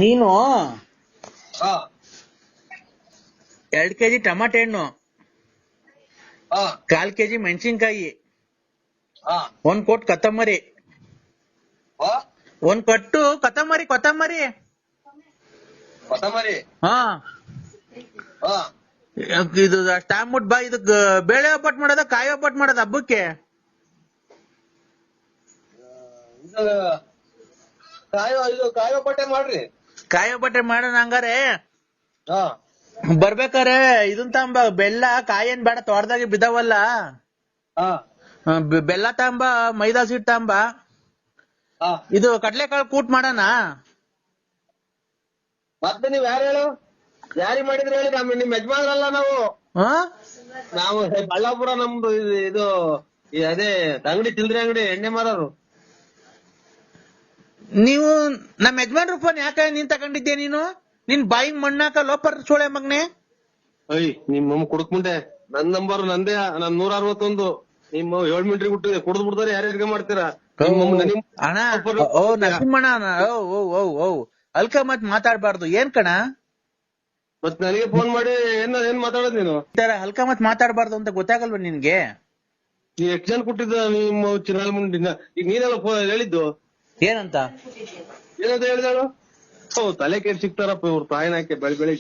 ನೀನು ಹಾ 2 kg ಟಮಾಟೆ ಹಣ್ಣು, ಹಾ 1/4 kg ಮೆಣಸಿನ್ಕಾಯಿ, ಹಾ 1 ಕೊಟ್ಟು ಕೊತ್ತಂಬರಿ, ಹಾ 1 ಕಟ್ಟು ಕೊತ್ತಂಬರಿ ಕೊತ್ತಂಬರಿ ಹಾ ಹಾ ಇದು ಅಷ್ಟಾಗ್ಬಿಟ್ ಬಾ. ಇದಕ್ ಬೇಳೆ ಒಬ್ಬಟ್ಟು ಮಾಡೋದ ಕಾಯಿ ಒಬ್ಬಟ್ಟು ಮಾಡೋದ ಹಬ್ಬಕ್ಕೆ? ಇದು ಕಾಯಿ ಒಬ್ಬಟ್ಟೆ ಮಾಡ್ರಿ. ಕಾಯಿ ಒಬ್ಬಟ್ಟೆ ಮಾಡೋಣ ಹಂಗಾರೆ. ಹಾ ಬರ್ಬೇಕಾರೆ ಇದನ್ ತಗೊಂಬ, ಬೆಲ್ಲ ಕಾಯಿ ಏನ್ ಬೇಡ, ತೋಟದಾಗೆ ಬಿದ್ದಾವಲ್ಲ. ಹಾ ಬೆಲ್ಲ ತಗೊಂಬ, ಮೈದಾ ಸಿಟ್ ತಗೊಂಬ. ಹಾ ಇದು ಕಡ್ಲೆಕಾಳು ಕೂಟ್ ಮಾಡೋಣ. ಮತ್ತೆ ನೀವ್ ಯಾರು ಹೇಳು, ಯಾರಿ ಮಾಡಿದ್ರಿ ಹೇಳಿ. ನಿಮ್ ಯಜಮಾನ್ರಲ್ಲ ನಾವು. ಹಾ ನಾವು ಬಳ್ಳಾಪುರ, ನಮ್ದು ಇದು ಅದೇ ಅಂಗಡಿ, ಚಿಲ್ಡ್ರೆ ಅಂಗಡಿ, ಎಣ್ಣೆ ಮಾರೋರು. ನೀವು ನಮ್ಮ ಯಜಮಾನ್ರು ಫೋನ್ ಯಾಕೆ ನೀನ್ ತಗೊಂಡಿದ್ದೆ? ನಿನ್ ಬಾಯಿಗೆ ಮಣ್ಣಾಕ ಲೋಪರ್ ಸೋಳೆ ಮಗ್ನೆ. ಅಯ್ಯ ನಿಮ್ಮ ಕುಡುಕ್ ಮುಂಡೆ, ನನ್ ನಂಬರ್ ನಂದೇ, ನನ್ 161. ನಿಮ್ಮ 7 ಮೀಟ್ರಿಗೆ ಹುಟ್ಟಿದೆ, ಕುಡ್ದು ಬಿಡ್ತಾರೆ. ಯಾರ್ಯಾರಿಗೆ ಮಾಡ್ತೀರಾ ಅಣ್ಣ? ಓ ನರಸಿಂಹಣ್ಣ, ಓ ಅಲ್ಕ ಮತ್ ಮಾತಾಡ್ಬಾರ್ದು ಏನ್ ಕಣ? ಮತ್ ನನಗೆ ಫೋನ್ ಮಾಡಿ ಏನ್ ಮಾತಾಡೋದ್ ನೀನು? ಹಲ್ಕ ಮತ್ ಮಾತಾಡ್ಬಾರ್ದು ಅಂತ ಗೊತ್ತಾಗಲ್ವ ನಿನ್ಗೆ? ನೀ ಎಷ್ಟ್ ಜನ ಕೊಟ್ಟಿದ್ದ ನಿಮ್ಮ ಚಿನ್ನಾಲ್ ಮುಂಡಿನ? ಈಗ ನೀನೆಲ್ಲ ಹೇಳಿದ್ದು ಏನಂತ ಏನಂತ ಹೇಳಿದಾಳು? ತಲೆ ಕೇಳಿ ಸಿಗ್ತಾರಪ್ಪ ಇವ್ರ ತಾಯಿನಾಕೆ ಬೆಳಿಗ್ಗೆ.